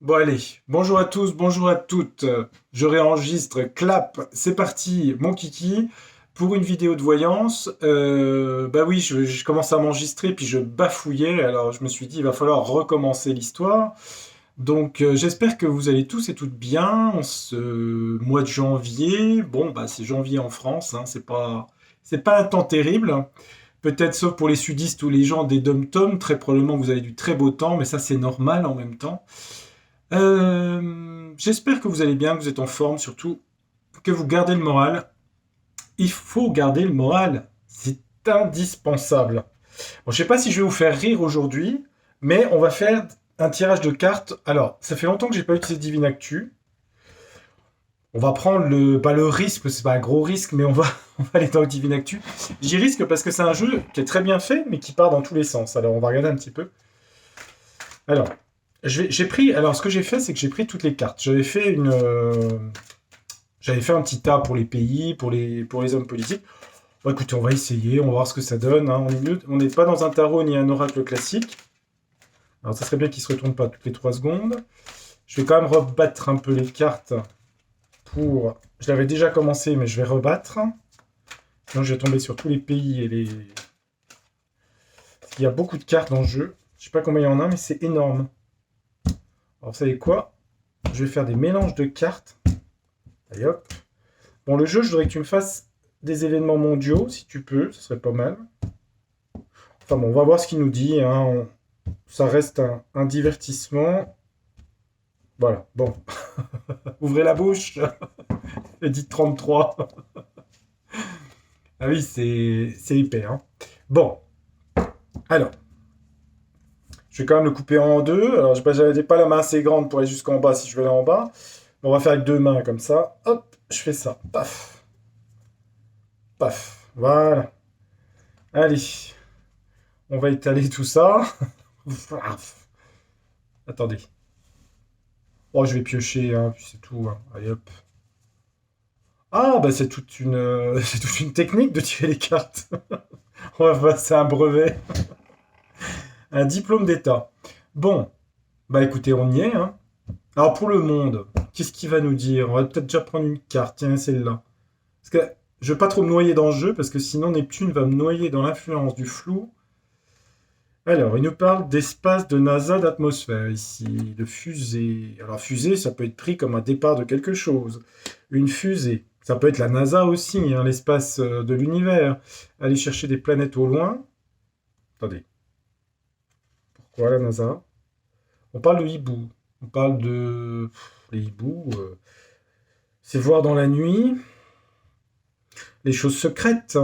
Bon allez, bonjour à tous, bonjour à toutes. Je réenregistre, clap, c'est parti, mon kiki, pour une vidéo de voyance. Bah oui, je commence à m'enregistrer, puis je bafouillais, alors je me suis dit, il va falloir recommencer l'histoire. Donc j'espère que vous allez tous et toutes bien en ce mois de janvier. Bon, bah c'est janvier en France, hein, c'est pas un temps terrible. Peut-être sauf pour les sudistes ou les gens des dom-toms, très probablement vous avez du très beau temps, mais ça c'est normal en même temps. J'espère que vous allez bien, que vous êtes en forme, surtout que vous gardez le moral. Il faut garder le moral, c'est indispensable. Bon, je sais pas si je vais vous faire rire aujourd'hui, mais on va faire un tirage de cartes. Alors, ça fait longtemps que j'ai pas utilisé Divine Actu. On va prendre le risque, c'est pas un gros risque, mais on va aller dans le Divine Actu. J'y risque parce que c'est un jeu qui est très bien fait, mais qui part dans tous les sens. Alors, on va regarder un petit peu. Alors, j'ai pris. Alors, ce que j'ai fait, c'est que j'ai pris toutes les cartes. J'avais fait un petit tas pour les pays, pour les hommes politiques. Bon, écoutez, on va essayer, on va voir ce que ça donne, hein. On n'est pas dans un tarot ni un oracle classique. Alors, ça serait bien qu'il ne se retourne pas toutes les 3 secondes. Je vais quand même rebattre un peu les cartes pour. Je l'avais déjà commencé, mais je vais rebattre. Sinon, je vais tomber sur tous les pays et les. Il y a beaucoup de cartes dans le jeu. Je sais pas combien il y en a, mais c'est énorme. Alors, vous savez quoi? Je vais faire des mélanges de cartes. Allez hop. Bon, le jeu, je voudrais que tu me fasses des événements mondiaux, si tu peux, ce serait pas mal. Enfin bon, on va voir ce qu'il nous dit, hein. Ça reste un divertissement. Voilà, bon. Ouvrez la bouche. Edit 33. Ah oui, c'est épais, hein. Bon, alors, je vais quand même le couper en deux. Alors, j'avais pas la main assez grande pour aller jusqu'en bas si je vais aller en bas. On va faire avec deux mains comme ça. Hop, je fais ça. Paf, paf. Voilà. Allez, on va étaler tout ça. Attendez. Oh, je vais piocher, hein, puis c'est tout, hein. Allez hop. Ah, bah c'est toute une technique de tirer les cartes. On va passer un brevet, un diplôme d'État. Bon, bah écoutez, on y est, hein. Alors pour le monde, qu'est-ce qu'il va nous dire? On va peut-être déjà prendre une carte, tiens, celle-là. Parce que je veux pas trop me noyer dans le jeu, parce que sinon Neptune va me noyer dans l'influence du flou. Alors, il nous parle d'espace, de NASA, d'atmosphère ici, de fusée. Alors, fusée, ça peut être pris comme un départ de quelque chose. Une fusée. Ça peut être la NASA aussi, hein, l'espace de l'univers. Aller chercher des planètes au loin. Attendez, pourquoi la NASA? On parle de hibou. On parle de. Les hiboux. C'est voir dans la nuit. Les choses secrètes.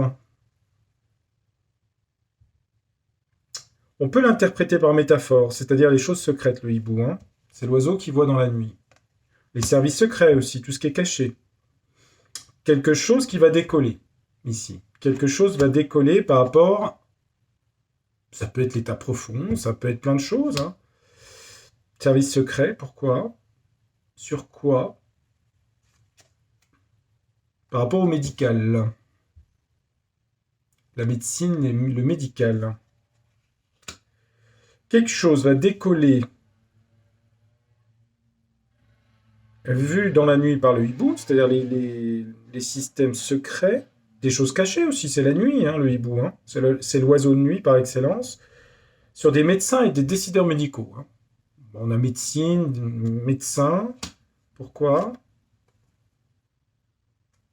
On peut l'interpréter par métaphore, c'est-à-dire les choses secrètes, le hibou, hein. C'est l'oiseau qui voit dans la nuit. Les services secrets aussi, tout ce qui est caché. Quelque chose qui va décoller ici. Quelque chose va décoller par rapport. Ça peut être l'état profond, ça peut être plein de choses, hein. Service secret, pourquoi? Sur quoi? Par rapport au médical. La médecine et le médical. Quelque chose va décoller vu dans la nuit par le hibou, c'est-à-dire les systèmes secrets, des choses cachées aussi, c'est la nuit, hein, le hibou, hein. C'est l'oiseau de nuit par excellence, sur des médecins et des décideurs médicaux, hein. On a médecine, médecin. Pourquoi?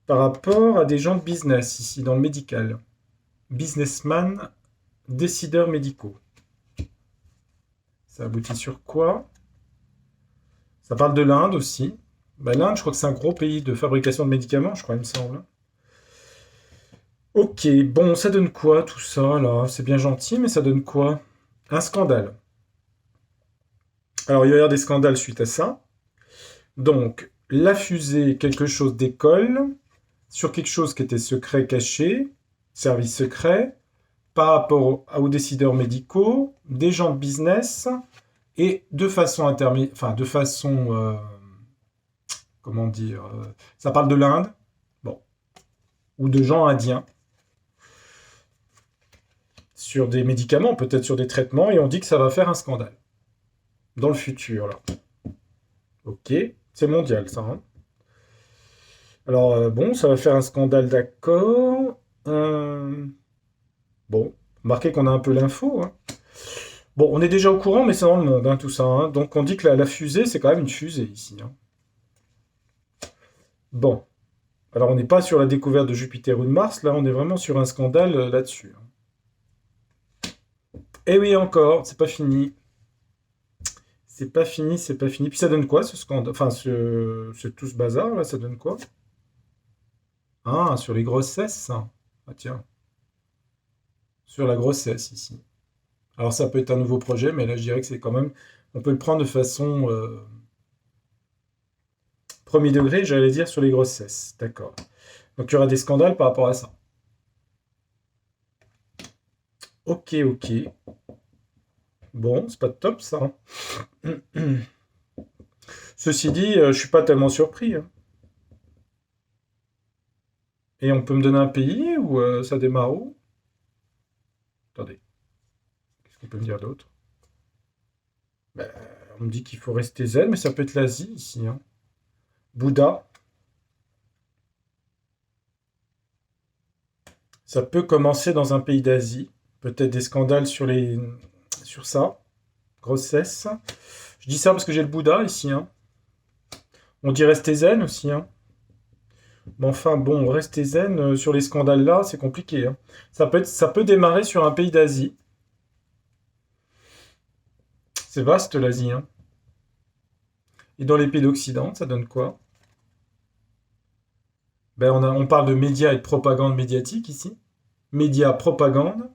Par rapport à des gens de business, ici, dans le médical. Businessman, décideurs médicaux. Ça aboutit sur quoi? Ça parle de l'Inde aussi. Bah, l'Inde, je crois que c'est un gros pays de fabrication de médicaments, je crois, il me semble. Ok, bon, ça donne quoi tout ça, là? C'est bien gentil, mais ça donne quoi? Un scandale. Alors, il va y avoir des scandales suite à ça. Donc, la fusée, quelque chose décolle sur quelque chose qui était secret, caché, service secret, par rapport aux décideurs médicaux, des gens de business, et de façon enfin de façon, comment dire, ça parle de l'Inde, bon, ou de gens indiens, sur des médicaments, peut-être sur des traitements, et on dit que ça va faire un scandale dans le futur, là. Ok, c'est mondial ça, hein. Alors, bon, ça va faire un scandale, d'accord. Euh, bon, remarquez qu'on a un peu l'info, hein. Bon, on est déjà au courant, mais c'est dans le monde, hein, tout ça, hein. Donc on dit que la fusée, c'est quand même une fusée ici, hein. Bon, alors on n'est pas sur la découverte de Jupiter ou de Mars, là on est vraiment sur un scandale là-dessus, hein. Eh oui, encore, c'est pas fini. C'est pas fini, c'est pas fini. Puis ça donne quoi ce scandale? Enfin, tout ce bazar là, ça donne quoi? Ah, sur les grossesses, ça. Ah tiens, sur la grossesse ici. Alors ça peut être un nouveau projet, mais là je dirais que c'est quand même, on peut le prendre de façon premier degré, j'allais dire sur les grossesses. D'accord. Donc il y aura des scandales par rapport à ça. Ok, ok. Bon, c'est pas top ça, hein. Ceci dit, je suis pas tellement surpris, hein. Et on peut me donner un pays où ça démarre où? Attendez, qu'est-ce qu'on peut me dire d'autre? Ben, on me dit qu'il faut rester zen, mais ça peut être l'Asie ici, hein. Bouddha, ça peut commencer dans un pays d'Asie. Peut-être des scandales sur ça. Grossesse. Je dis ça parce que j'ai le Bouddha ici, hein. On dit rester zen aussi, hein. Mais enfin, bon, rester zen sur les scandales là, c'est compliqué, hein. Ça peut démarrer sur un pays d'Asie. C'est vaste l'Asie, hein. Et dans les pays d'Occident, ça donne quoi? Ben, on parle de médias et de propagande médiatique ici. Médias, propagande.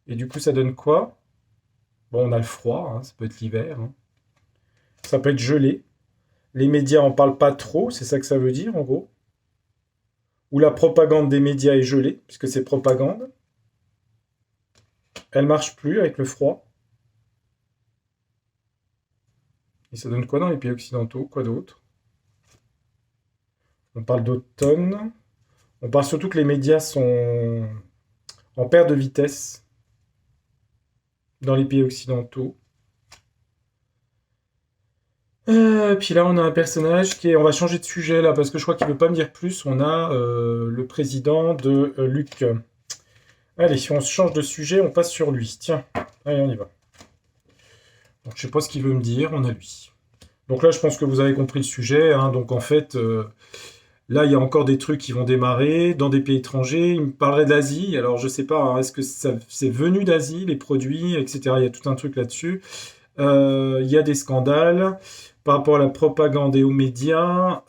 Et du coup, ça donne quoi? Bon, on a le froid, hein, ça peut être l'hiver, hein. Ça peut être gelé. Les médias en parlent pas trop, c'est ça que ça veut dire en gros. Ou la propagande des médias est gelée, puisque c'est propagande. Elle marche plus avec le froid. Et ça donne quoi dans les pays occidentaux? Quoi d'autre? On parle d'automne. On parle surtout que les médias sont en perte de vitesse dans les pays occidentaux. Puis là, on a un personnage qui est. On va changer de sujet là parce que je crois qu'il veut pas me dire plus. On a le président de Luc. Allez, si on se change de sujet, on passe sur lui. Tiens, allez, on y va. Donc, je sais pas ce qu'il veut me dire. On a lui. Donc là, je pense que vous avez compris le sujet, hein. Donc en fait, là, il y a encore des trucs qui vont démarrer dans des pays étrangers. Il me parlerait de l'Asie. Alors je sais pas, hein, est-ce que c'est venu d'Asie, les produits, etc. Il y a tout un truc là-dessus. Il y a des scandales par rapport à la propagande et aux médias.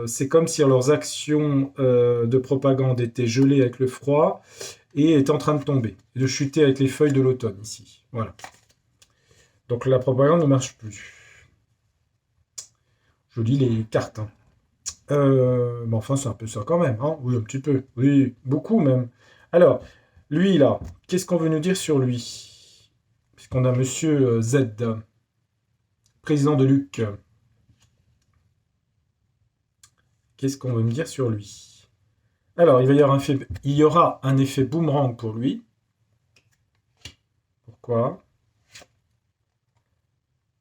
C'est comme si leurs actions de propagande étaient gelées avec le froid et étaient en train de tomber, de chuter avec les feuilles de l'automne ici. Voilà. Donc la propagande ne marche plus. Je lis les cartes, hein. Mais enfin, c'est un peu ça quand même, hein. Oui, un petit peu. Oui, beaucoup même. Alors, lui là, qu'est-ce qu'on veut nous dire sur lui? Puisqu'on a Monsieur Z, président de Luc. Qu'est-ce qu'on veut me dire sur lui? Alors, il y aura un effet boomerang pour lui. Pourquoi?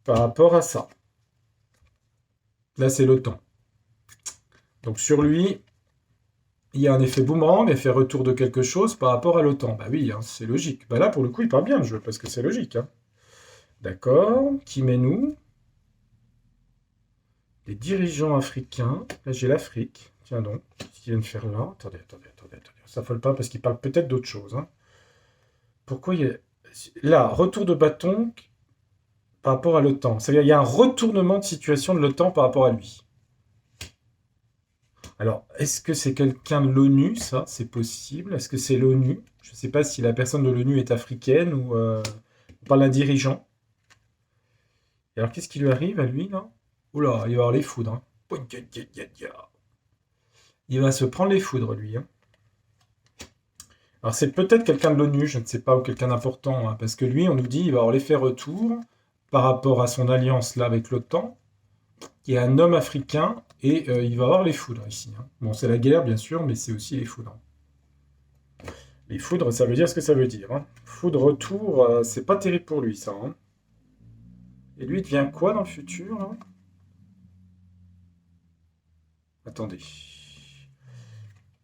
Par rapport à ça. Là, c'est l'OTAN. Donc, sur lui, il y a un effet boomerang, effet retour de quelque chose par rapport à l'OTAN. Bah oui, hein, c'est logique. Bah là, pour le coup, il parle bien le jeu, parce que c'est logique, hein. D'accord. Qui met nous? Les dirigeants africains. Là, j'ai l'Afrique. Tiens donc. Qu'est-ce qu'ils viennent faire là? Attendez. Ça folle pas parce qu'ils parlent peut-être d'autre chose, hein. Pourquoi il y a. Là, retour de bâton par rapport à l'OTAN. C'est-à-dire qu'il y a un retournement de situation de l'OTAN par rapport à lui. Alors, est-ce que c'est quelqu'un de l'ONU, ça? C'est possible. Est-ce que c'est l'ONU? Je ne sais pas si la personne de l'ONU est africaine ou on parle d'un dirigeant. Et alors, qu'est-ce qui lui arrive à lui, là? Oula, il va avoir les foudres, hein. Il va se prendre les foudres, lui, hein. Alors, c'est peut-être quelqu'un de l'ONU, je ne sais pas, ou quelqu'un d'important, hein, parce que lui, on nous dit il va avoir l'effet retour par rapport à son alliance là avec l'OTAN, qui est un homme africain, et il va avoir les foudres ici, hein. Bon, c'est la guerre, bien sûr, mais c'est aussi les foudres. Les foudres, ça veut dire ce que ça veut dire, hein. Foudre retour, c'est pas terrible pour lui, ça, hein. Et lui, il devient quoi dans le futur, là? Attendez.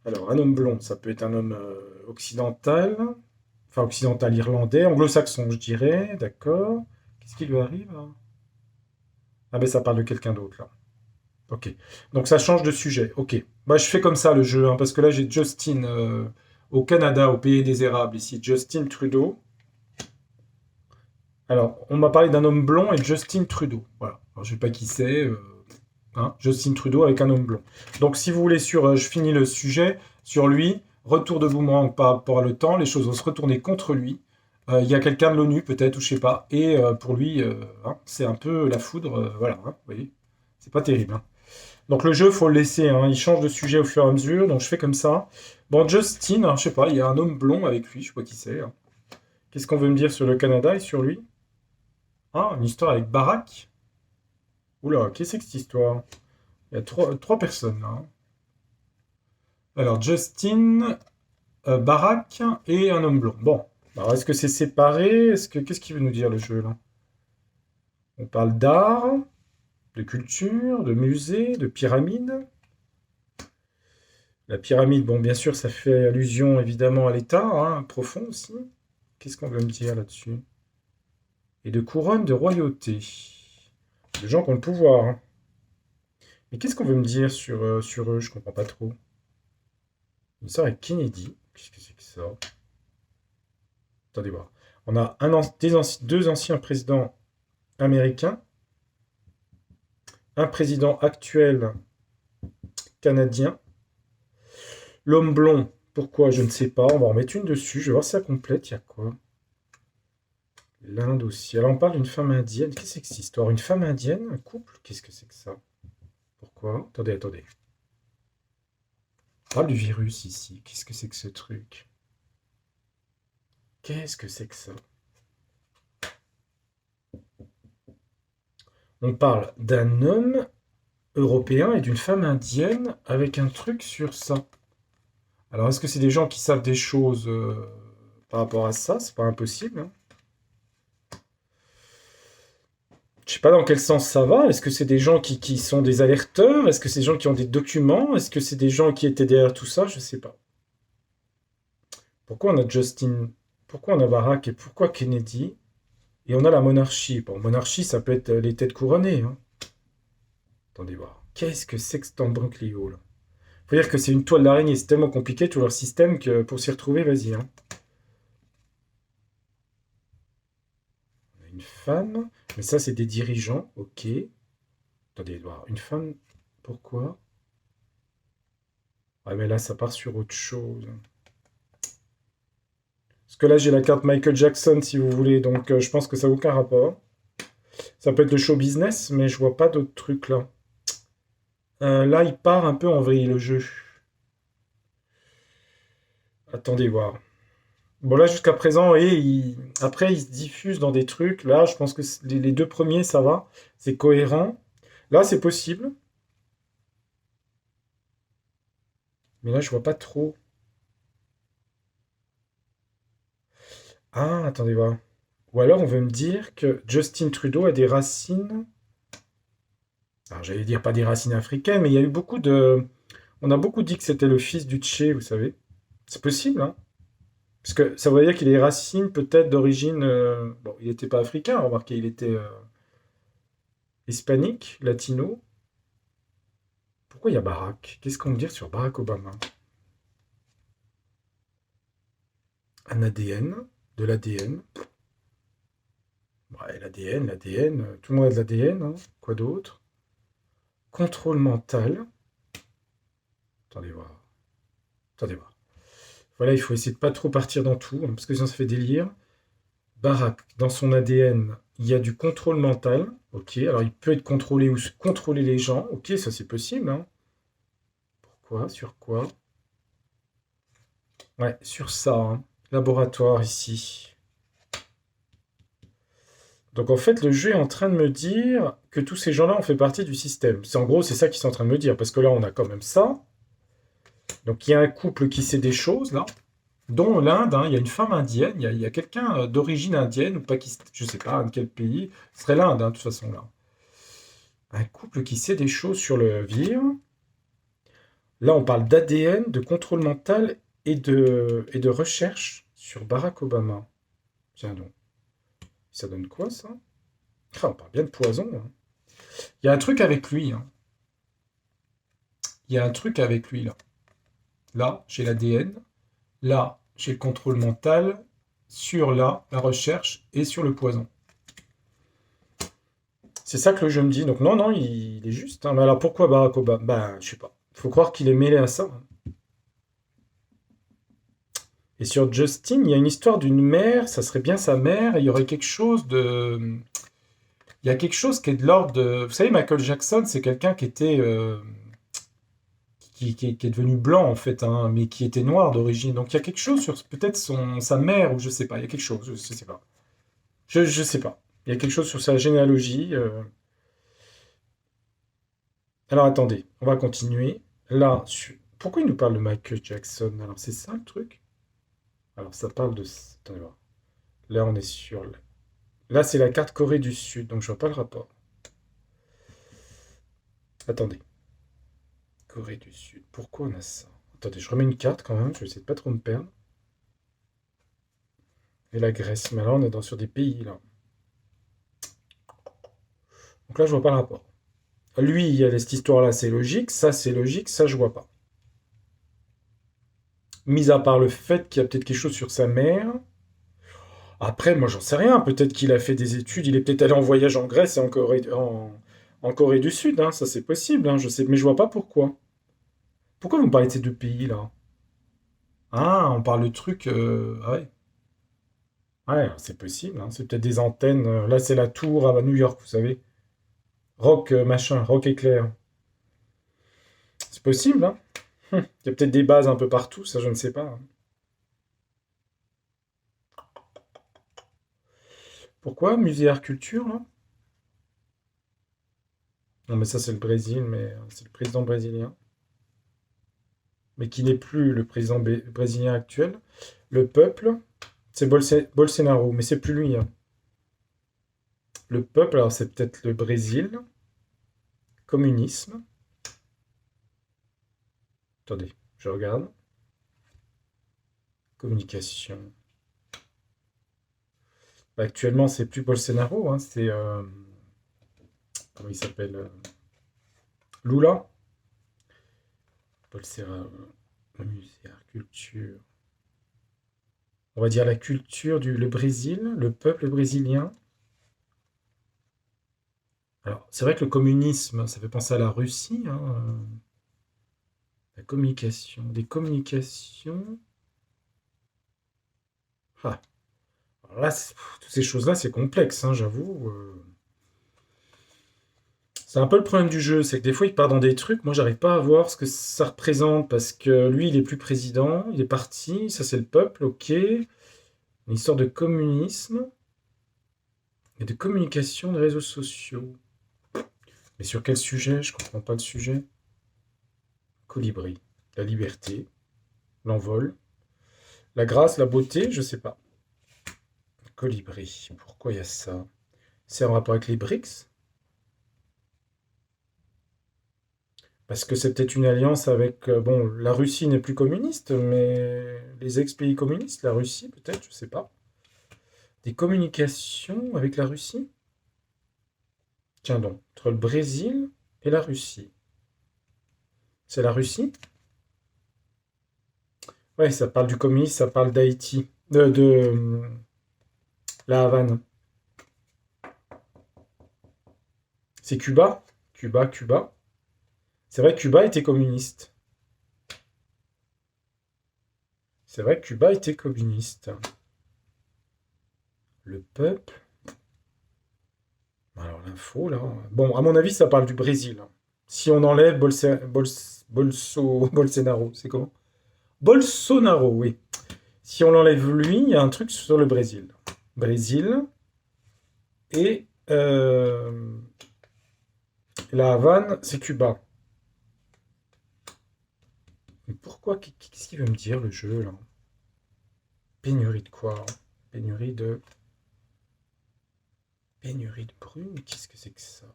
Alors, un homme blond, ça peut être un homme occidental. Enfin, occidental irlandais, anglo-saxon, je dirais. D'accord. Qu'est-ce qui lui arrive, là? Ah ben, ça parle de quelqu'un d'autre, là. Ok. Donc, ça change de sujet. Ok. Bah, je fais comme ça, le jeu, hein, parce que là, j'ai Justin au Canada, au pays des érables, ici. Justin Trudeau. Alors, on m'a parlé d'un homme blond et Justin Trudeau. Voilà. Alors, je sais pas qui c'est. Hein, Justin Trudeau avec un homme blond. Donc, si vous voulez, je finis le sujet sur lui. Retour de boomerang par rapport à le temps. Les choses vont se retourner contre lui. Il y a quelqu'un de l'ONU, peut-être, ou je sais pas. Et pour lui, hein, c'est un peu la foudre. Voilà, hein, vous voyez. C'est pas terrible. Hein. Donc, le jeu, faut le laisser. Hein, il change de sujet au fur et à mesure. Donc, je fais comme ça. Bon, Justin, hein, je sais pas, il y a un homme blond avec lui. Je sais pas qui c'est. Hein. Qu'est-ce qu'on veut me dire sur le Canada et sur lui? Ah, une histoire avec Barack. Oula, qu'est-ce que c'est que cette histoire? Il y a trois personnes là. Hein. Alors, Justin, Barack et un homme blond. Bon, alors est-ce que c'est séparé? Qu'est-ce qu'il veut nous dire le jeu là? On parle d'art, de culture, de musée, de pyramide. La pyramide, bon, bien sûr, ça fait allusion évidemment à l'État, hein, profond aussi. Qu'est-ce qu'on veut me dire là-dessus? Et de couronne de royauté. De gens qui ont le pouvoir. Hein. Mais qu'est-ce qu'on veut me dire sur eux? Je comprends pas trop. Une histoire avec Kennedy. Qu'est-ce que c'est que ça? Attendez voir. On a deux anciens présidents américains, un président actuel canadien, l'homme blond. Pourquoi? Je ne sais pas. On va en mettre une dessus. Je vais voir si ça complète. Il y a quoi? L'Inde aussi. Alors on parle d'une femme indienne. Qu'est-ce que c'est que cette histoire? Une femme indienne? Un couple? Qu'est-ce que c'est que ça? Pourquoi? Attendez. On parle du virus ici. Qu'est-ce que c'est que ce truc? Qu'est-ce que c'est que ça? On parle d'un homme européen et d'une femme indienne avec un truc sur ça. Alors, est-ce que c'est des gens qui savent des choses par rapport à ça? C'est pas impossible. Hein. Je sais pas dans quel sens ça va. Est-ce que c'est des gens qui sont des alerteurs? Est-ce que c'est des gens qui ont des documents? Est-ce que c'est des gens qui étaient derrière tout ça? Je sais pas. Pourquoi on a Justin? Pourquoi on a Barack et pourquoi Kennedy? Et on a la monarchie. Bon, monarchie, ça peut être les têtes couronnées. Hein. Attendez voir. Qu'est-ce que c'est que cet embroglio là? Faut dire que c'est une toile d'araignée, c'est tellement compliqué tout leur système que pour s'y retrouver, vas-y. Hein. On a une femme, mais ça c'est des dirigeants, ok. Attendez, voir une femme, pourquoi? Ah mais là ça part sur autre chose. Parce que là j'ai la carte Michael Jackson si vous voulez, donc je pense que ça n'a aucun rapport. Ça peut être le show business, mais je vois pas d'autres trucs là. Là il part un peu en vrille le jeu. Attendez voir. Bon, là, jusqu'à présent, et après, il se diffuse dans des trucs. Là, je pense que les deux premiers, ça va. C'est cohérent. Là, c'est possible. Mais là, je vois pas trop. Ah, attendez voir. Ou alors, on veut me dire que Justin Trudeau a des racines. Alors, j'allais dire pas des racines africaines, mais il y a eu beaucoup de. On a beaucoup dit que c'était le fils du Tché, vous savez. C'est possible, hein. Parce que ça veut dire qu'il a des racines peut-être d'origine. Bon, il n'était pas africain, remarquez, il était hispanique, latino. Pourquoi il y a Barack? Qu'est-ce qu'on veut dire sur Barack Obama? Un ADN, de l'ADN. Ouais, l'ADN, tout le monde a de l'ADN. Hein. Quoi d'autre? Contrôle mental. Attendez voir. Attendez voir. Voilà, il faut essayer de pas trop partir dans tout, hein, parce que sinon ça fait délire. Barack, dans son ADN, il y a du contrôle mental. Ok, alors il peut être contrôlé ou contrôler les gens. Ok, ça c'est possible. Hein. Pourquoi? Sur quoi? Ouais, sur ça. Hein. Laboratoire ici. Donc en fait, le jeu est en train de me dire que tous ces gens-là ont fait partie du système. En gros, c'est ça qu'ils sont en train de me dire, parce que là, on a quand même ça. Donc il y a un couple qui sait des choses, là. dont l'Inde, hein, il y a une femme indienne, il y a quelqu'un d'origine indienne ou pakistanaise, je sais pas de quel pays, ce serait l'Inde, hein, de toute façon, là. Un couple qui sait des choses sur le vivre. Là, on parle d'ADN, de contrôle mental et de recherche sur Barack Obama. Tiens donc, ça donne quoi, ça? Ah, on parle bien de poison, hein. Il y a un truc avec lui, hein. Il y a un truc avec lui, là. Là, j'ai l'ADN. Là, j'ai le contrôle mental. Sur là, la recherche et sur le poison. C'est ça que le jeu me dit. Donc non, non, il est juste, hein. Mais alors pourquoi Barack Obama? Ben, je sais pas. Faut croire qu'il est mêlé à ça, hein. Et sur Justin, il y a une histoire d'une mère, ça serait bien sa mère, et il y aurait quelque chose de... Il y a quelque chose qui est de l'ordre de... Vous savez, Michael Jackson, c'est quelqu'un qui était... qui est devenu blanc, en fait, hein, mais qui était noir d'origine. Donc il y a quelque chose sur peut-être sa mère, ou je sais pas, il y a quelque chose, je sais pas. Je sais pas. Il y a quelque chose sur sa généalogie. Alors attendez, on va continuer. Là, pourquoi il nous parle de Michael Jackson? Alors c'est ça le truc? Alors ça parle de... Attendez voir. Là, on est sur... Là, c'est la carte Corée du Sud, donc je vois pas le rapport. Attendez. Corée du Sud. Pourquoi on a ça? Attendez, je remets une carte quand même, je vais essayer de pas trop me perdre. Et la Grèce. Mais là, on est sur des pays, là. Donc là, je vois pas le rapport. Lui, il y a cette histoire-là, c'est logique, ça, je vois pas. Mis à part le fait qu'il y a peut-être quelque chose sur sa mère. Après, moi, j'en sais rien. Peut-être qu'il a fait des études, il est peut-être allé en voyage en Grèce et en Corée du Sud, hein. Ça, c'est possible, hein, je sais, mais je vois pas pourquoi. Pourquoi vous me parlez de ces deux pays-là? Ah, on parle de trucs. Ah ouais. Ouais, c'est possible, hein. C'est peut-être des antennes. Là, c'est la tour à New York, vous savez. Rock machin, rock éclair. C'est possible, hein. Il y a peut-être des bases un peu partout, ça, je ne sais pas, hein. Pourquoi? Musée Art Culture, là? Non, mais ça, c'est le Brésil, mais c'est le président brésilien. Mais qui n'est plus le président brésilien actuel. Le peuple, c'est Bolsonaro, mais c'est plus lui, hein. Le peuple, alors c'est peut-être le Brésil. Communisme. Attendez, je regarde. Communication. Bah, actuellement, c'est plus Bolsonaro, hein, c'est comment il s'appelle? Lula. Bolsonaro, musée, art, culture. On va dire la culture le Brésil, le peuple brésilien. Alors, c'est vrai que le communisme, ça fait penser à la Russie, hein, la communication, des communications. Ah, alors là, toutes ces choses-là, c'est complexe, hein, j'avoue. C'est un peu le problème du jeu, c'est que des fois il part dans des trucs, moi j'arrive pas à voir ce que ça représente, parce que lui il est plus président, il est parti, ça c'est le peuple, ok. Une histoire de communisme et de communication de réseaux sociaux. Mais sur quel sujet? Je comprends pas le sujet. Colibri, la liberté, l'envol, la grâce, la beauté, je sais pas. Colibri, pourquoi il y a ça? C'est en rapport avec les BRICS? Parce que c'est peut-être une alliance avec... bon, la Russie n'est plus communiste, mais les ex-pays communistes, la Russie peut-être, je sais pas. Des communications avec la Russie? Tiens donc, entre le Brésil et la Russie. C'est la Russie? Ouais, ça parle du communisme, ça parle d'Haïti. La Havane. C'est Cuba? Cuba. C'est vrai que Cuba était communiste. C'est vrai que Cuba était communiste. Le peuple. Alors l'info là. Bon, à mon avis, ça parle du Brésil. Si on enlève Bolsonaro, c'est comment? Bolsonaro, oui. Si on l'enlève lui, il y a un truc sur le Brésil. Brésil et la Havane, c'est Cuba. Mais pourquoi? Qu'est-ce qu'il veut me dire le jeu là? Pénurie de quoi, hein? Pénurie de... Pénurie de brume? Qu'est-ce que c'est que ça?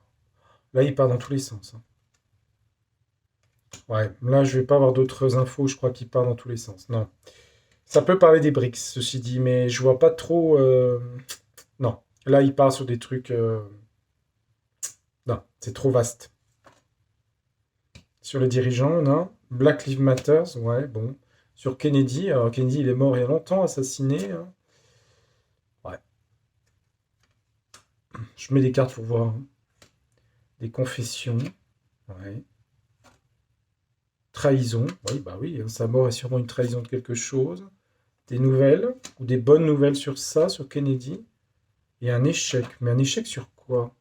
Là, il part dans tous les sens, hein. Ouais, là, je vais pas avoir d'autres infos, je crois qu'il part dans tous les sens. Non. Ça peut parler des BRICS, ceci dit, mais je vois pas trop... Non. Là, il part sur des trucs... Non, c'est trop vaste. Sur les dirigeants, non. Black Lives Matter, ouais, bon. Sur Kennedy, alors Kennedy, il est mort il y a longtemps, assassiné, hein. Ouais, je mets des cartes pour voir, hein. Des confessions, ouais. Trahison, oui, bah oui, hein, sa mort est sûrement une trahison de quelque chose. Des nouvelles, ou des bonnes nouvelles sur ça, sur Kennedy. Et un échec. Mais un échec sur quoi?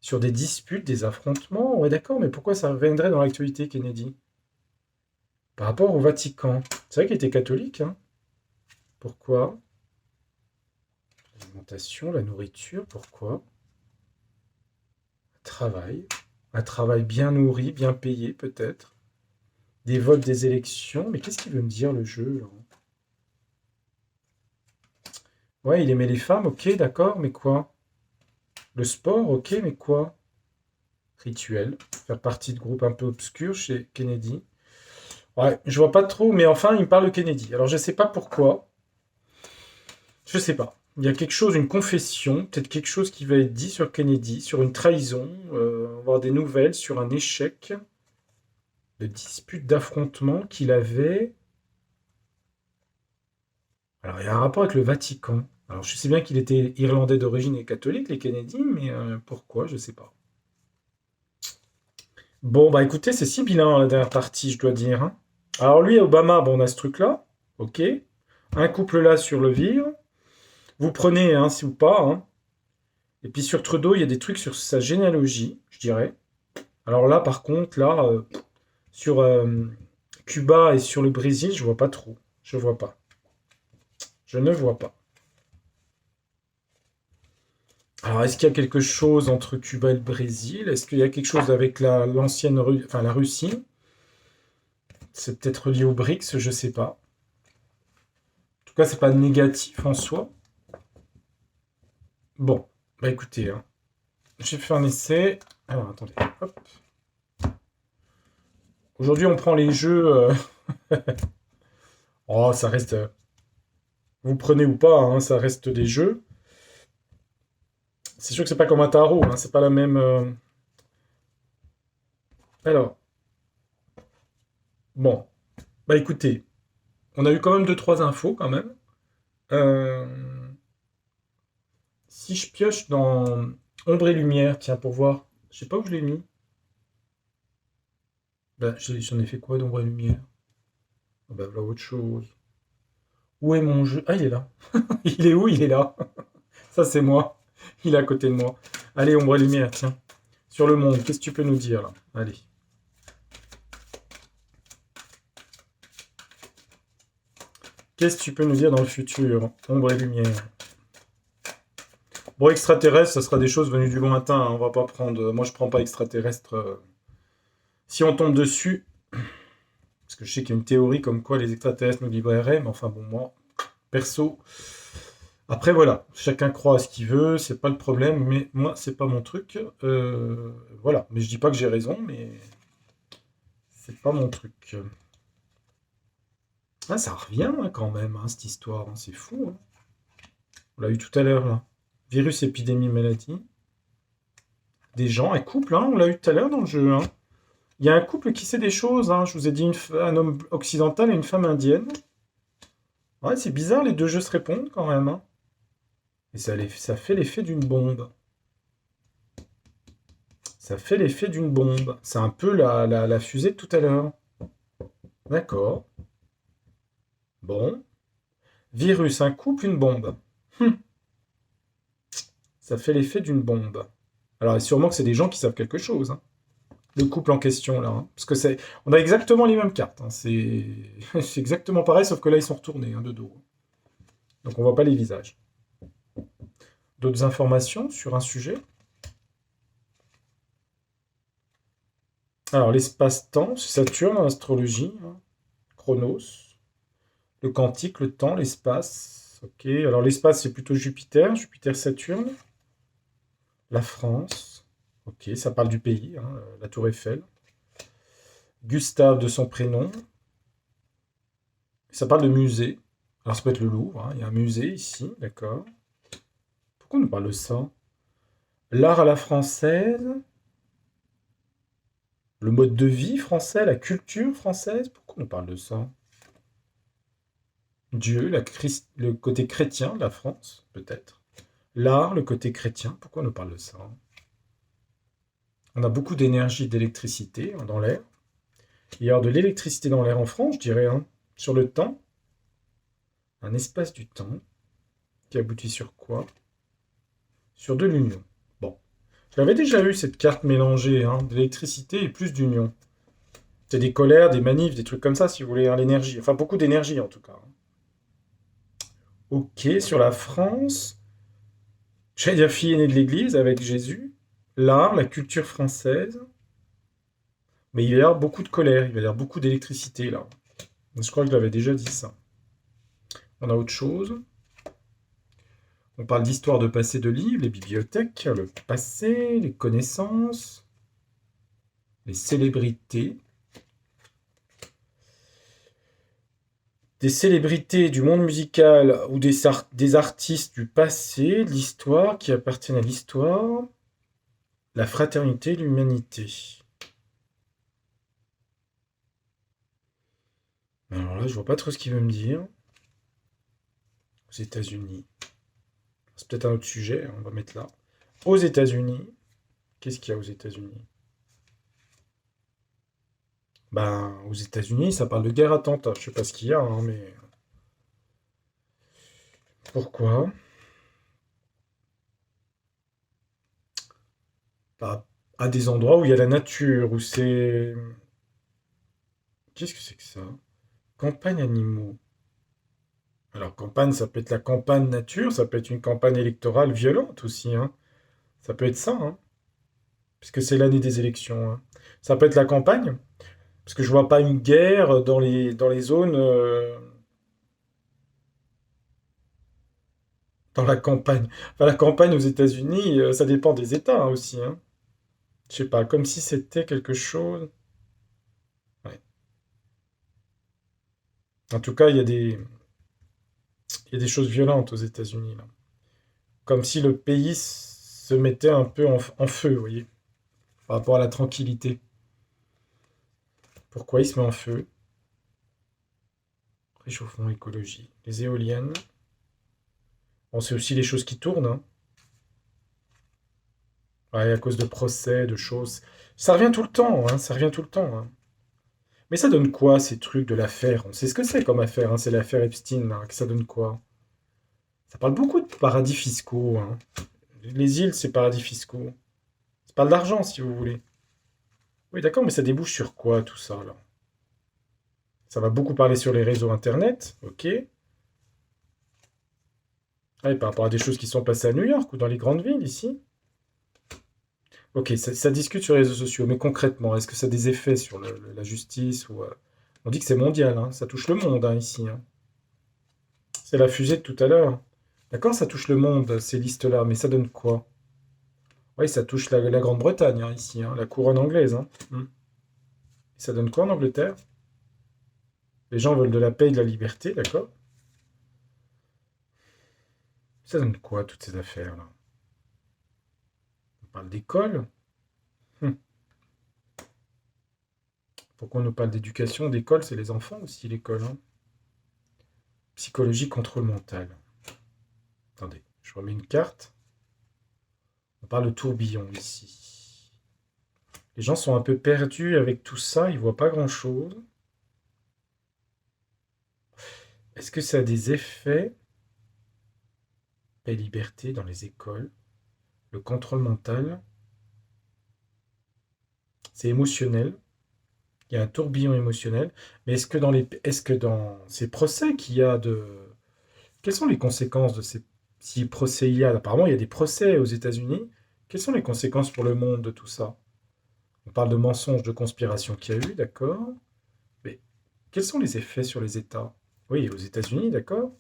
Sur des disputes, des affrontements? Ouais, d'accord, mais pourquoi ça reviendrait dans l'actualité, Kennedy? Par rapport au Vatican. C'est vrai qu'il était catholique, hein. Pourquoi? L'alimentation, la nourriture, pourquoi? Travail. Un travail bien nourri, bien payé, peut-être. Des votes, des élections. Mais qu'est-ce qu'il veut me dire, le jeu, là? Ouais, il aimait les femmes, ok, d'accord, mais quoi? Le sport, ok, mais quoi? Rituel. Faire partie de groupes un peu obscurs chez Kennedy. Ouais, je vois pas trop, mais enfin, il me parle de Kennedy. Alors, je sais pas pourquoi. Je sais pas. Il y a quelque chose, une confession, peut-être quelque chose qui va être dit sur Kennedy, sur une trahison, on va avoir des nouvelles sur un échec de dispute, d'affrontement qu'il avait. Alors, il y a un rapport avec le Vatican. Alors, je sais bien qu'il était irlandais d'origine et catholique, les Kennedy, mais pourquoi, je sais pas. Bon, bah écoutez, c'est si bilan la dernière partie, je dois dire, hein. Alors, lui, Obama, bon, on a ce truc-là, ok. Un couple là sur le vire. Vous prenez, hein, si ou pas, hein. Et puis sur Trudeau, il y a des trucs sur sa généalogie, je dirais. Alors là, par contre, là, sur Cuba et sur le Brésil, je vois pas trop. Je vois pas. Je ne vois pas. Alors, est-ce qu'il y a quelque chose entre Cuba et le Brésil? Est-ce qu'il y a quelque chose avec l'ancienne, enfin la Russie? C'est peut-être lié aux BRICS, je sais pas. En tout cas, c'est pas négatif en soi. Bon, bah écoutez, hein, j'ai fait un essai. Alors, attendez. Hop. Aujourd'hui, on prend les jeux. Oh, ça reste. Vous prenez ou pas, hein, ça reste des jeux. C'est sûr que c'est pas comme un tarot, hein, c'est pas la même. Alors, bon, bah écoutez, on a eu quand même deux trois infos quand même. Euh, Si je pioche dans ombre et lumière, tiens pour voir, je sais pas où je l'ai mis. Bah, j'en ai fait quoi d'ombre et lumière? Ah bah voilà autre chose. Où est mon jeu? Ah il est là. Il est où? Il est là. Ça c'est moi. Il est à côté de moi. Allez ombre et lumière, tiens. Sur le monde, qu'est-ce que tu peux nous dire là? Allez. Qu'est-ce que tu peux nous dire dans le futur? Ombre et lumière. Bon, extraterrestre, ça sera des choses venues du lointain, hein. On va pas prendre. Moi, je prends pas extraterrestre. Si on tombe dessus, parce que je sais qu'il y a une théorie comme quoi les extraterrestres nous livreraient, mais enfin bon, moi, perso. Après, voilà, chacun croit à ce qu'il veut, c'est pas le problème, mais moi, c'est pas mon truc. Voilà, mais je dis pas que j'ai raison, mais c'est pas mon truc. Ah, ça revient hein, quand même, hein, cette histoire, hein, c'est fou, hein. On l'a eu tout à l'heure, là. Virus, épidémie, maladie. Des gens, un couple, hein, on l'a eu tout à l'heure dans le jeu, hein. Il y a un couple qui sait des choses, hein. Je vous ai dit un homme occidental et une femme indienne. Ouais, c'est bizarre, les deux jeux se répondent quand même, hein. Et ça fait l'effet d'une bombe. Ça fait l'effet d'une bombe. C'est un peu la fusée de tout à l'heure. D'accord. Bon. Virus, un couple, une bombe. Hum, Ça fait l'effet d'une bombe. Alors, sûrement que c'est des gens qui savent quelque chose, hein. Le couple en question, là, hein. Parce que c'est... On a exactement les mêmes cartes, hein. C'est c'est exactement pareil, sauf que là, ils sont retournés, hein, de dos. Donc, on voit pas les visages. D'autres informations sur un sujet? Alors, l'espace-temps, c'est Saturne en astrologie, hein. Chronos. Le quantique, le temps, l'espace. Ok, alors l'espace, c'est plutôt Jupiter, Jupiter-Saturne. La France. Ok, ça parle du pays, hein, la Tour Eiffel. Gustave de son prénom. Ça parle de musée. Alors ça peut être le Louvre, hein, il y a un musée ici, d'accord. Pourquoi on nous parle de ça? L'art à la française, le mode de vie français, la culture française, pourquoi on nous parle de ça? Dieu, le côté chrétien de la France, peut-être. L'art, le côté chrétien, pourquoi on nous parle de ça? On a beaucoup d'énergie, d'électricité dans l'air. Il y a de l'électricité dans l'air en France, je dirais, hein. Sur le temps, un espace du temps qui aboutit sur quoi? Sur de l'union. Bon. Je l'avais déjà eu, cette carte mélangée, hein, de l'électricité et plus d'union. C'est des colères, des manifs, des trucs comme ça, si vous voulez, hein, l'énergie. Enfin, beaucoup d'énergie, en tout cas. Ok, sur la France, j'allais dire fille aînée de l'Église avec Jésus, l'art, la culture française, mais il y a l'air beaucoup de colère, il y a l'air beaucoup d'électricité, là. Je crois que je l'avais déjà dit, ça. On a autre chose. On parle d'histoire de passé de livres, les bibliothèques, le passé, les connaissances, les célébrités. Des célébrités du monde musical ou des artistes du passé, de l'histoire, qui appartiennent à l'histoire, la fraternité, l'humanité. Alors là, je vois pas trop ce qu'il veut me dire. Aux États-Unis. C'est peut-être un autre sujet, hein, on va mettre là. Aux États-Unis. Qu'est-ce qu'il y a aux États-Unis? Ben, aux États-Unis, ça parle de guerre attentat. Je sais pas ce qu'il y a, hein, mais pourquoi? Bah, à des endroits où il y a la nature, où c'est. Qu'est-ce que c'est que ça? Campagne animaux. Alors, campagne, ça peut être la campagne nature, ça peut être une campagne électorale violente aussi, hein. Ça peut être ça, hein, puisque c'est l'année des élections, hein. Ça peut être la campagne, parce que je vois pas une guerre dans les zones, dans la campagne. Enfin, la campagne aux États-Unis, ça dépend des États, hein, aussi, hein. Je sais pas, comme si c'était quelque chose. Ouais. En tout cas, il y a des choses violentes aux États-Unis, là. Comme si le pays se mettait un peu en feu, vous voyez, par rapport à la tranquillité. Pourquoi il se met en feu? Réchauffement, écologie. Les éoliennes. Bon, c'est aussi les choses qui tournent, hein. Ouais, à cause de procès, de choses. Ça revient tout le temps, hein, ça revient tout le temps, hein. Mais ça donne quoi, ces trucs de l'affaire? On sait ce que c'est comme affaire, hein, c'est l'affaire Epstein, là. Que ça donne quoi? Ça parle beaucoup de paradis fiscaux, hein. Les îles, c'est paradis fiscaux. Ça parle d'argent, si vous voulez. Oui, d'accord, mais ça débouche sur quoi, tout ça, là? Ça va beaucoup parler sur les réseaux Internet, ok. Ah, et par rapport à des choses qui sont passées à New York ou dans les grandes villes, ici. Ok, ça discute sur les réseaux sociaux, mais concrètement, est-ce que ça a des effets sur la justice ou, on dit que c'est mondial, hein, ça touche le monde, hein, ici, hein. C'est la fusée de tout à l'heure. D'accord, ça touche le monde, ces listes-là, mais ça donne quoi? Oui, ça touche la Grande-Bretagne, hein, ici, hein, la couronne anglaise, hein. Ça donne quoi en Angleterre? Les gens veulent de la paix et de la liberté, d'accord? Ça donne quoi, toutes ces affaires-là? On parle d'école? Hum. Pourquoi on nous parle d'éducation, d'école? C'est les enfants aussi, l'école, hein. Psychologie, contrôle mental. Attendez, je remets une carte. On parle de tourbillon ici. Les gens sont un peu perdus avec tout ça, ils voient pas grand-chose. Est-ce que ça a des effets? Paix et liberté dans les écoles. Le contrôle mental, c'est émotionnel. Il y a un tourbillon émotionnel. Mais est-ce que dans ces procès qu'il y a de. Quelles sont les conséquences de ces. Si procès il y a. Apparemment, il y a des procès aux États-Unis. Quelles sont les conséquences pour le monde de tout ça? On parle de mensonges, de conspiration qu'il y a eu, d'accord. Mais quels sont les effets sur les États? Oui, aux États-Unis, d'accord.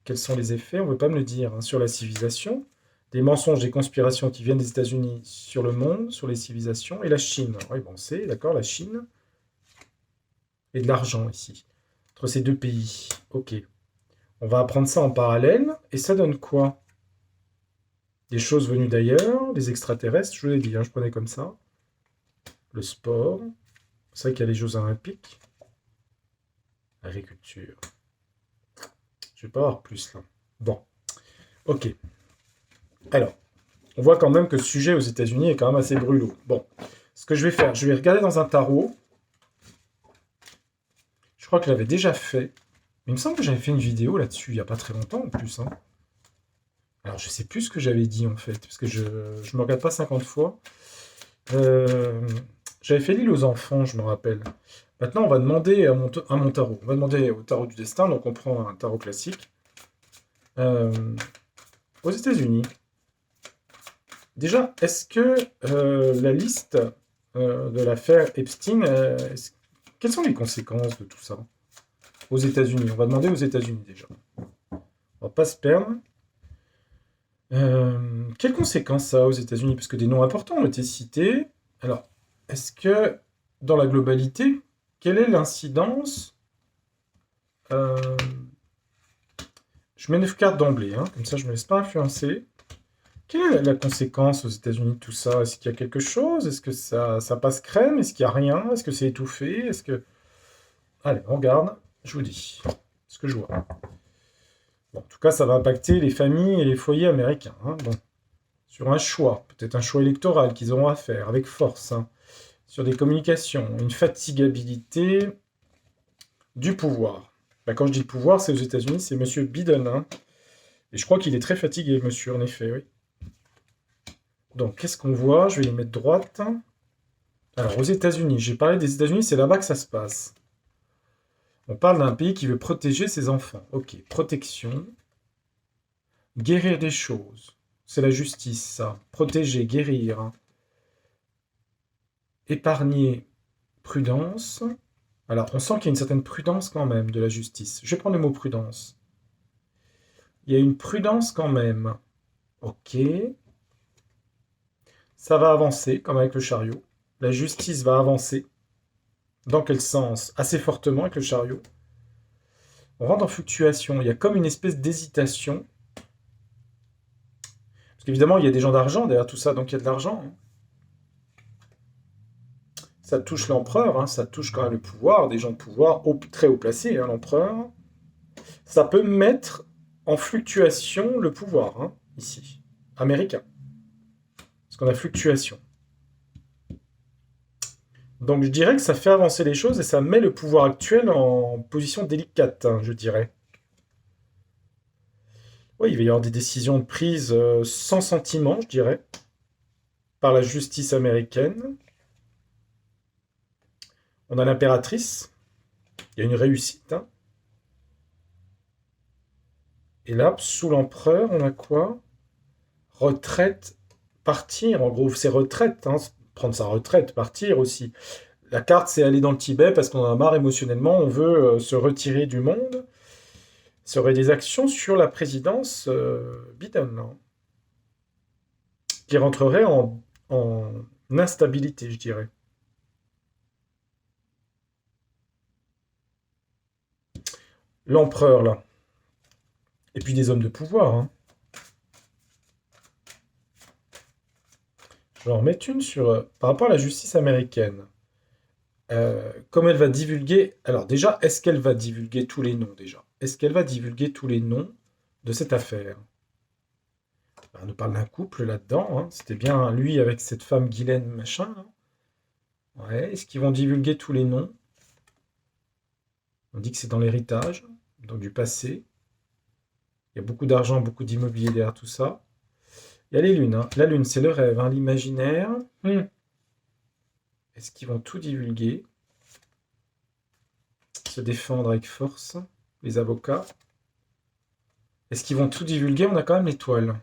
Quels sont les effets? On ne veut pas me le dire, hein, sur la civilisation. Des mensonges, des conspirations qui viennent des États-Unis sur le monde, sur les civilisations, et la Chine. Oui, bon, c'est, d'accord, la Chine, et de l'argent ici. Entre ces deux pays. Ok. On va apprendre ça en parallèle, et ça donne quoi? Des choses venues d'ailleurs, des extraterrestres, je vous l'ai dit, hein, je prenais comme ça. Le sport. C'est vrai qu'il y a les Jeux Olympiques. L'agriculture. Je vais pas avoir plus là. Bon, ok. Alors, on voit quand même que ce sujet aux États-Unis est quand même assez brûlot. Bon, ce que je vais faire, je vais regarder dans un tarot. Je crois que je l'avais déjà fait. Mais il me semble que j'avais fait une vidéo là-dessus il n'y a pas très longtemps en plus, hein. Alors, je sais plus ce que j'avais dit en fait, parce que je ne me regarde pas 50 fois. Euh, J'avais fait l'île aux enfants, je me rappelle. Maintenant, on va demander à mon tarot. On va demander au tarot du destin, donc on prend un tarot classique. Euh, Aux États-Unis. Déjà, est-ce que la liste de l'affaire Epstein, quelles sont les conséquences de tout ça aux États-Unis? On va demander aux États-Unis déjà. On va pas se perdre. Quelles conséquences ça a aux États-Unis? Parce que des noms importants ont été cités. Alors, est-ce que dans la globalité, quelle est l'incidence? euh, Je mets 9 cartes d'emblée, hein, comme ça je ne me laisse pas influencer. Quelle est la conséquence aux États-Unis de tout ça? Est-ce qu'il y a quelque chose? Est-ce que ça passe crème? Est-ce qu'il n'y a rien? Est-ce que c'est étouffé? Est-ce que... Allez, on regarde, je vous dis ce que je vois. Bon, en tout cas, ça va impacter les familles et les foyers américains, hein. Bon, sur un choix, peut-être un choix électoral qu'ils auront à faire avec force, hein. Sur des communications, une fatigabilité du pouvoir. Bah, quand je dis pouvoir, c'est aux États-Unis, c'est Monsieur Biden, hein. Et je crois qu'il est très fatigué, monsieur, en effet, oui. Donc, qu'est-ce qu'on voit? Je vais les mettre droite. Alors, aux États-Unis, j'ai parlé des États-Unis, c'est là-bas que ça se passe. On parle d'un pays qui veut protéger ses enfants. Ok, protection. Guérir des choses. C'est la justice, ça. Protéger, guérir. Épargner, prudence. Alors, on sent qu'il y a une certaine prudence quand même de la justice. Je vais prendre le mot prudence. Il y a une prudence quand même. Ok. Ça va avancer, comme avec le chariot. La justice va avancer. Dans quel sens? Assez fortement avec le chariot. On rentre en fluctuation. Il y a comme une espèce d'hésitation. Parce qu'évidemment, il y a des gens d'argent derrière tout ça, donc il y a de l'argent, hein. Ça touche l'empereur, hein, ça touche quand même le pouvoir, des gens de pouvoir très haut placés, hein, l'empereur. Ça peut mettre en fluctuation le pouvoir, hein, ici, américain. Parce qu'on a fluctuation. Donc je dirais que ça fait avancer les choses et ça met le pouvoir actuel en position délicate, hein, je dirais. Oui, il va y avoir des décisions prises sans sentiment, je dirais, par la justice américaine. On a l'impératrice, il y a une réussite, hein. Et là, sous l'empereur, on a quoi? Retraite, partir, en gros, c'est retraite, hein, prendre sa retraite, partir aussi. La carte, c'est aller dans le Tibet parce qu'on en a marre émotionnellement, on veut se retirer du monde. Ça aurait des actions sur la présidence Biden, hein, qui rentrerait en instabilité, je dirais. L'empereur, là. Et puis des hommes de pouvoir, hein. Je vais en remettre une sur, par rapport à la justice américaine. Comme elle va divulguer... Alors déjà, est-ce qu'elle va divulguer tous les noms, déjà? Est-ce qu'elle va divulguer tous les noms de cette affaire? Ben, on nous parle d'un couple là-dedans, hein. C'était bien lui avec cette femme Guylaine machin, hein. Ouais, est-ce qu'ils vont divulguer tous les noms? On dit que c'est dans l'héritage, donc du passé. Il y a beaucoup d'argent, beaucoup d'immobilier derrière tout ça. Il y a les lunes, hein. La lune, c'est le rêve, hein, l'imaginaire. Est-ce qu'ils vont tout divulguer? Se défendre avec force, les avocats. Est-ce qu'ils vont tout divulguer? On a quand même l'étoile.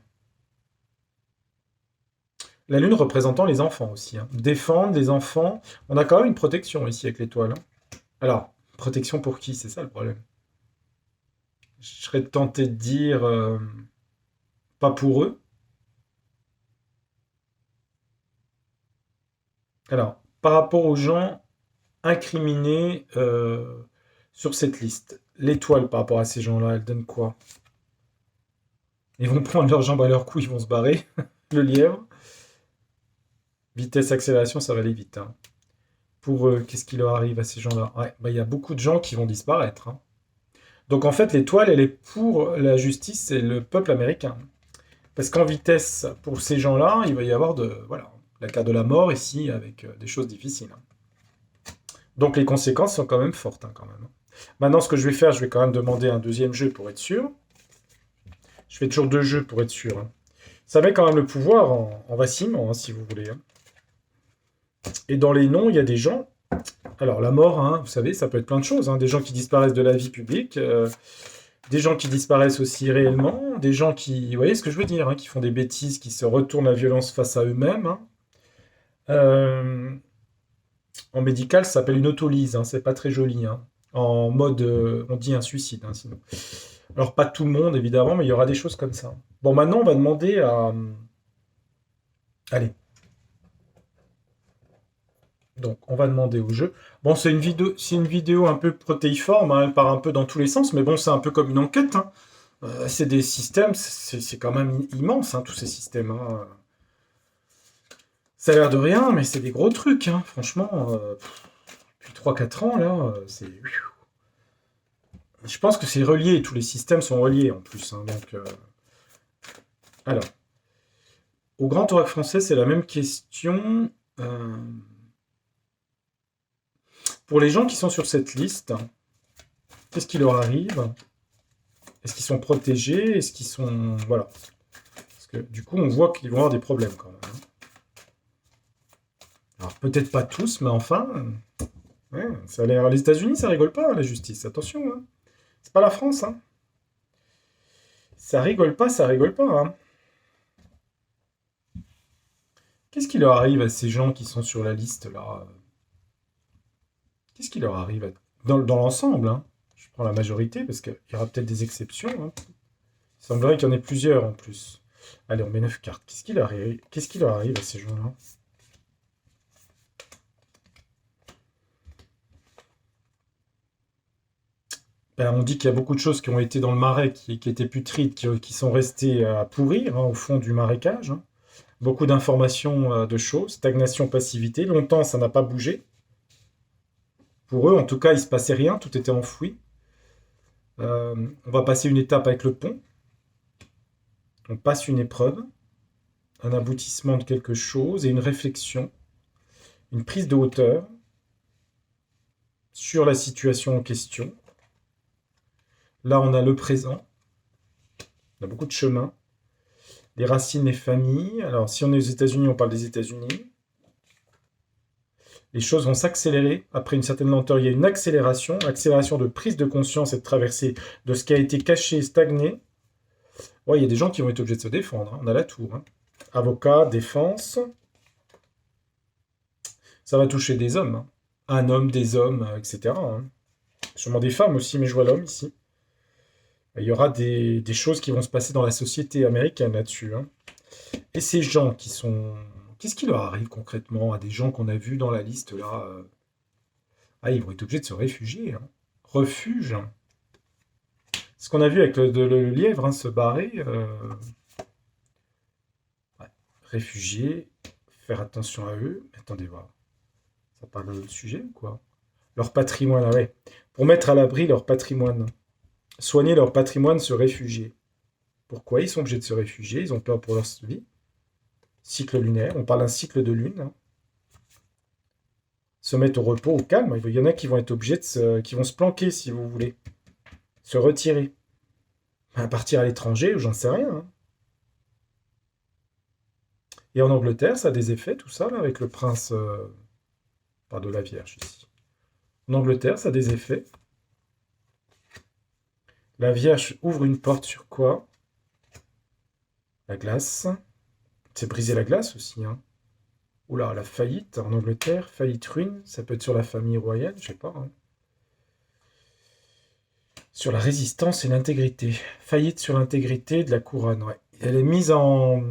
La lune représentant les enfants aussi, hein. Défendre les enfants. On a quand même une protection ici avec l'étoile, hein. Alors, protection pour qui? C'est ça le problème. Je serais tenté de dire pas pour eux. Alors, par rapport aux gens incriminés sur cette liste, l'étoile par rapport à ces gens-là, elle donne quoi? Ils vont prendre leurs jambes à leur cou, ils vont se barrer. Le lièvre. Vitesse, accélération, ça va aller vite, hein. Pour eux, qu'est-ce qui leur arrive à ces gens-là? Ouais, bah, il y a beaucoup de gens qui vont disparaître, hein. Donc en fait, l'étoile, elle est pour la justice et le peuple américain. Parce qu'en vitesse, pour ces gens-là, il va y avoir voilà, la carte de la mort ici, avec des choses difficiles, hein. Donc les conséquences sont quand même fortes, hein, quand même, hein. Maintenant, ce que je vais faire, je vais quand même demander un deuxième jeu pour être sûr. Je fais toujours deux jeux pour être sûr, hein. Ça met quand même le pouvoir en vacillement, hein, si vous voulez, hein. Et dans les noms, il y a des gens. Alors, la mort, hein, vous savez, ça peut être plein de choses, hein. Des gens qui disparaissent de la vie publique, des gens qui disparaissent aussi réellement, des gens qui, vous voyez ce que je veux dire, hein, qui font des bêtises, qui se retournent la violence face à eux-mêmes, hein. Euh, En médical, ça s'appelle une autolyse, hein, c'est pas très joli, hein. En mode, on dit un suicide, hein, sinon. Alors, pas tout le monde, évidemment, mais il y aura des choses comme ça. Bon, maintenant, on va demander à. Allez, donc, on va demander au jeu. Bon, c'est une vidéo un peu protéiforme, hein, elle part un peu dans tous les sens, mais bon, c'est un peu comme une enquête, hein. C'est des systèmes, c'est quand même immense, hein, tous ces systèmes, hein. Ça a l'air de rien, mais c'est des gros trucs, hein. Franchement, depuis 3-4 ans, là, c'est. Je pense que c'est relié, tous les systèmes sont reliés en plus, hein, donc, alors, au Grand Oracle français, c'est la même question. Euh, pour les gens qui sont sur cette liste, qu'est-ce qui leur arrive? Est-ce qu'ils sont protégés? Est-ce qu'ils sont. Voilà. Parce que du coup, on voit qu'ils vont avoir des problèmes quand même, hein. Alors, peut-être pas tous, mais enfin. Ouais, ça a l'air. Les États-Unis, ça rigole pas, hein, la justice. Attention, hein. C'est pas la France, hein. Ça rigole pas, hein. Qu'est-ce qui leur arrive à ces gens qui sont sur la liste là? Qu'est-ce qui leur arrive dans l'ensemble, hein? Je prends la majorité parce qu'il y aura peut-être des exceptions, hein. Il semblerait qu'il y en ait plusieurs en plus. Allez, on met 9 cartes. Qu'est-ce qui leur arrive à ces gens-là? Ben, on dit qu'il y a beaucoup de choses qui ont été dans le marais, qui étaient putrides, qui sont restées à pourrir, hein, au fond du marécage, hein. Beaucoup d'informations, de choses, stagnation, passivité. Longtemps, ça n'a pas bougé. Pour eux, en tout cas, il ne se passait rien, tout était enfoui. On va passer une étape avec le pont. On passe une épreuve, un aboutissement de quelque chose et une réflexion, une prise de hauteur sur la situation en question. Là, on a le présent, on a beaucoup de chemin, les racines, les familles. Alors, si on est aux États-Unis, on parle des États-Unis. Les choses vont s'accélérer. Après une certaine lenteur, il y a une accélération, accélération de prise de conscience et de traversée de ce qui a été caché, stagné. Ouais, il y a des gens qui vont être obligés de se défendre, hein. On a la tour, hein. Avocat, défense. Ça va toucher des hommes, hein. Un homme, des hommes, etc., hein. Sûrement des femmes aussi, mais je vois l'homme ici. Il y aura des choses qui vont se passer dans la société américaine là-dessus, hein. Et ces gens qui sont. Qu'est-ce qui leur arrive concrètement à des gens qu'on a vus dans la liste là? Ah, ils vont être obligés de se réfugier, hein. Refuge. Ce qu'on a vu avec le lièvre, hein, se barrer. Ouais. Réfugiés, faire attention à eux. Attendez, voir. Ça parle de notre sujet ou quoi? Leur patrimoine, ah ouais. Pour mettre à l'abri leur patrimoine. Soigner leur patrimoine, se réfugier. Pourquoi ils sont obligés de se réfugier? Ils ont peur pour leur vie. Cycle lunaire, on parle d'un cycle de lune, hein. Se mettre au repos, au calme. Il y en a qui vont être obligés qui vont se planquer, si vous voulez. Se retirer. Partir à l'étranger, ou j'en sais rien, hein. Et en Angleterre, ça a des effets, tout ça, là, avec le prince. Pas de la Vierge ici. En Angleterre, ça a des effets. La Vierge ouvre une porte sur quoi? La glace. C'est briser la glace aussi, hein. Oula, la faillite en Angleterre, faillite ruine, ça peut être sur la famille royale, je sais pas, hein. Sur la résistance et l'intégrité. Faillite sur l'intégrité de la couronne, ouais. Elle est mise en...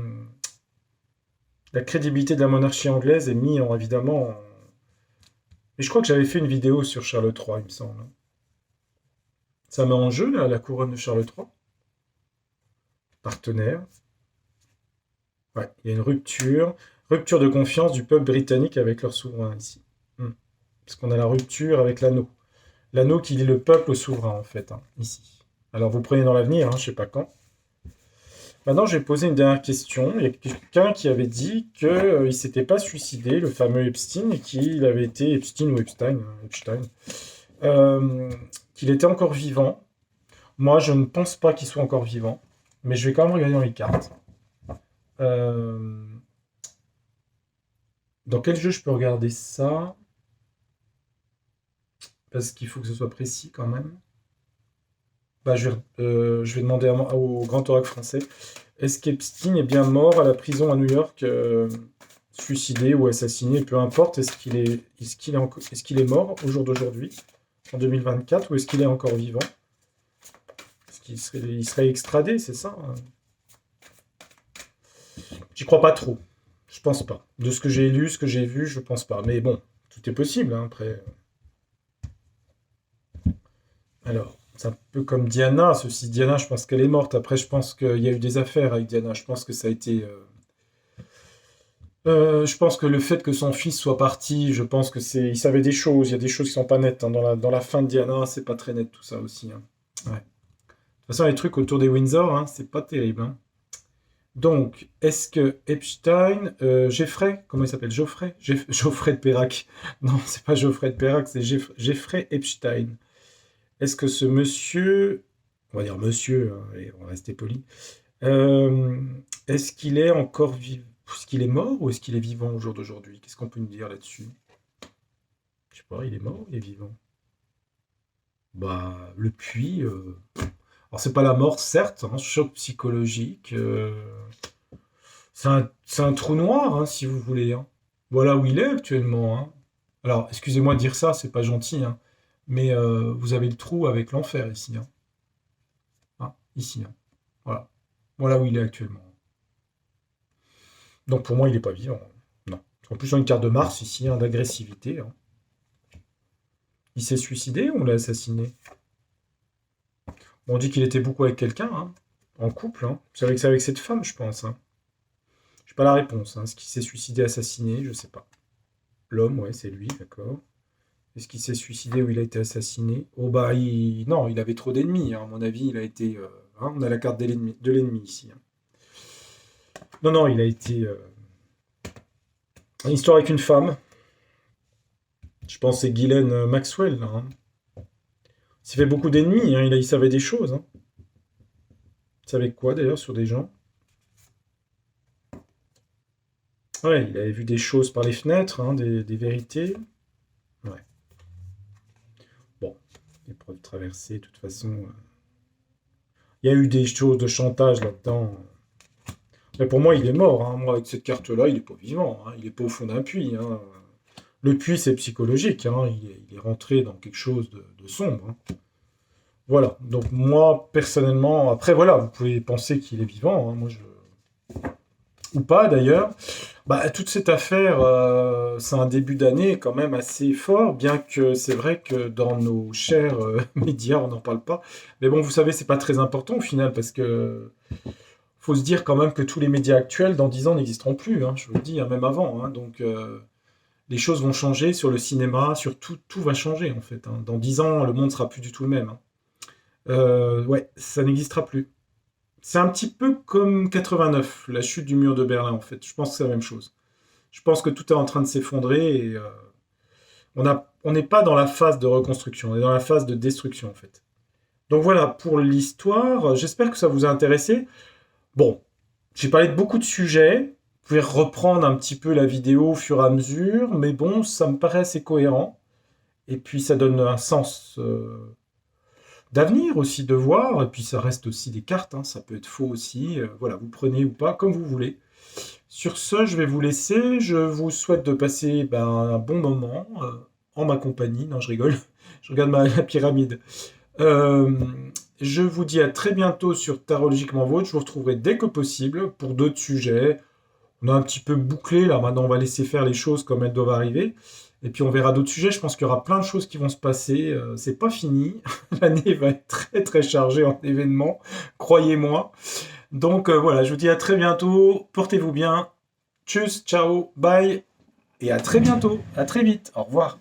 La crédibilité de la monarchie anglaise est mise en, évidemment... Mais je crois que j'avais fait une vidéo sur Charles III, il me semble. Ça met en jeu, là, la couronne de Charles III. Partenaire. Ouais, il y a une rupture. Rupture de confiance du peuple britannique avec leur souverain, ici. Parce qu'on a la rupture avec l'anneau. L'anneau qui lie le peuple au souverain, en fait, hein, ici. Alors, vous prenez dans l'avenir, hein, je sais pas quand. Maintenant, je vais poser une dernière question. Il y a quelqu'un qui avait dit qu'il ne s'était pas suicidé, le fameux Epstein, et qu'il avait été Epstein ou Epstein, hein, Epstein, euh, qu'il était encore vivant. Moi, je ne pense pas qu'il soit encore vivant, mais je vais quand même regarder dans les cartes. Euh, dans quel jeu je peux regarder ça? Parce qu'il faut que ce soit précis quand même. Bah, je vais demander au Grand Oracle français. Est-ce qu'Epstein est bien mort à la prison à New York, suicidé ou assassiné, peu importe. Est-ce qu'il est mort au jour d'aujourd'hui, en 2024, ou est-ce qu'il est encore vivant? Est-ce il serait extradé, c'est ça, hein? J'y crois pas trop. Je pense pas. De ce que j'ai lu, ce que j'ai vu, je pense pas. Mais bon, tout est possible, hein, après. Alors, c'est un peu comme Diana. Ceci, Diana, je pense qu'elle est morte. Après, je pense qu'il y a eu des affaires avec Diana. Je pense que ça a été. Je pense que le fait que son fils soit parti, je pense que c'est. Il savait des choses. Il y a des choses qui sont pas nettes, hein. Dans la fin de Diana, c'est pas très net tout ça aussi, hein. Ouais. De toute façon, les trucs autour des Windsor, hein, c'est pas terrible, hein. Donc, est-ce que Epstein, Jeffrey, comment il s'appelle? Geoffrey? Geoffrey de Perrac. Non, c'est pas Geoffrey de Perrac, c'est Jeffrey Epstein. Est-ce que ce monsieur, on va dire monsieur, hein, allez, on va rester poli, euh, est-ce qu'il est encore vivant? Est-ce qu'il est mort ou est-ce qu'il est vivant au jour d'aujourd'hui? Qu'est-ce qu'on peut nous dire là-dessus? Je sais pas, il est mort ou il est vivant? Bah, le puits. Alors, c'est pas la mort, certes, hein, choc psychologique. C'est un trou noir, hein, si vous voulez, hein. Voilà où il est actuellement, hein. Alors, excusez-moi de dire ça, c'est pas gentil, hein, mais vous avez le trou avec l'enfer ici, hein. Hein, ici, hein. Voilà. Voilà où il est actuellement. Donc pour moi, il n'est pas vivant, hein. Non. En plus, on a une carte de Mars ici, hein, d'agressivité, hein. Il s'est suicidé ou on l'a assassiné? Bon, on dit qu'il était beaucoup avec quelqu'un, hein, en couple, hein. C'est avec cette femme, je pense, hein. J'ai pas la réponse, hein. Est-ce qu'il s'est suicidé, assassiné? Je sais pas. L'homme, ouais, c'est lui, d'accord. Est-ce qu'il s'est suicidé ou il a été assassiné? Oh bah, non, il avait trop d'ennemis, hein. À mon avis, il a été... hein, on a la carte de l'ennemi ici, hein. Non, non, il a été... une histoire avec une femme. Je pense que c'est Ghislaine Maxwell, là, hein. Il s'est fait beaucoup d'ennemis, hein. Il savait des choses, hein. Il savait quoi, d'ailleurs, sur des gens? Ouais, il avait vu des choses par les fenêtres, hein, des vérités. Ouais. Bon, épreuve traversée, de toute façon. Il y a eu des choses de chantage là-dedans. Mais pour moi, il est mort, hein. Moi, avec cette carte-là, il n'est pas vivant, hein. Il n'est pas au fond d'un puits, hein. Le puits, c'est psychologique, hein. Il est rentré dans quelque chose de sombre, hein. Voilà. Donc moi, personnellement, après, voilà, vous pouvez penser qu'il est vivant, hein. Moi, ou pas d'ailleurs. Bah, toute cette affaire, c'est un début d'année quand même assez fort, bien que c'est vrai que dans nos chers médias, on n'en parle pas. Mais bon, vous savez, c'est pas très important au final, parce que faut se dire quand même que tous les médias actuels, dans 10 ans, n'existeront plus, hein, je vous le dis, hein, même avant, hein. Donc, les choses vont changer sur le cinéma, sur tout, tout va changer en fait, hein. Dans 10 ans, le monde sera plus du tout le même, hein. Ouais, ça n'existera plus. C'est un petit peu comme 89, la chute du mur de Berlin en fait. Je pense que c'est la même chose. Je pense que tout est en train de s'effondrer et on n'est pas dans la phase de reconstruction, on est dans la phase de destruction en fait. Donc voilà pour l'histoire. J'espère que ça vous a intéressé. Bon, j'ai parlé de beaucoup de sujets. Vous pouvez reprendre un petit peu la vidéo au fur et à mesure, mais bon, ça me paraît assez cohérent. Et puis ça donne un sens d'avenir aussi de voir. Et puis ça reste aussi des cartes, hein, ça peut être faux aussi. Voilà, vous prenez ou pas comme vous voulez. Sur ce, je vais vous laisser. Je vous souhaite de passer un bon moment en ma compagnie. Non, je rigole. Je regarde la pyramide. Euh, je vous dis à très bientôt sur Tarologiquement Vôtre. Je vous retrouverai dès que possible pour d'autres sujets. On a un petit peu bouclé là, maintenant on va laisser faire les choses comme elles doivent arriver. Et puis on verra d'autres sujets. Je pense qu'il y aura plein de choses qui vont se passer. C'est pas fini. L'année va être très très chargée en événements, croyez-moi. Donc voilà, je vous dis à très bientôt. Portez-vous bien. Tchuss, ciao, bye. Et à très bientôt. À très vite. Au revoir.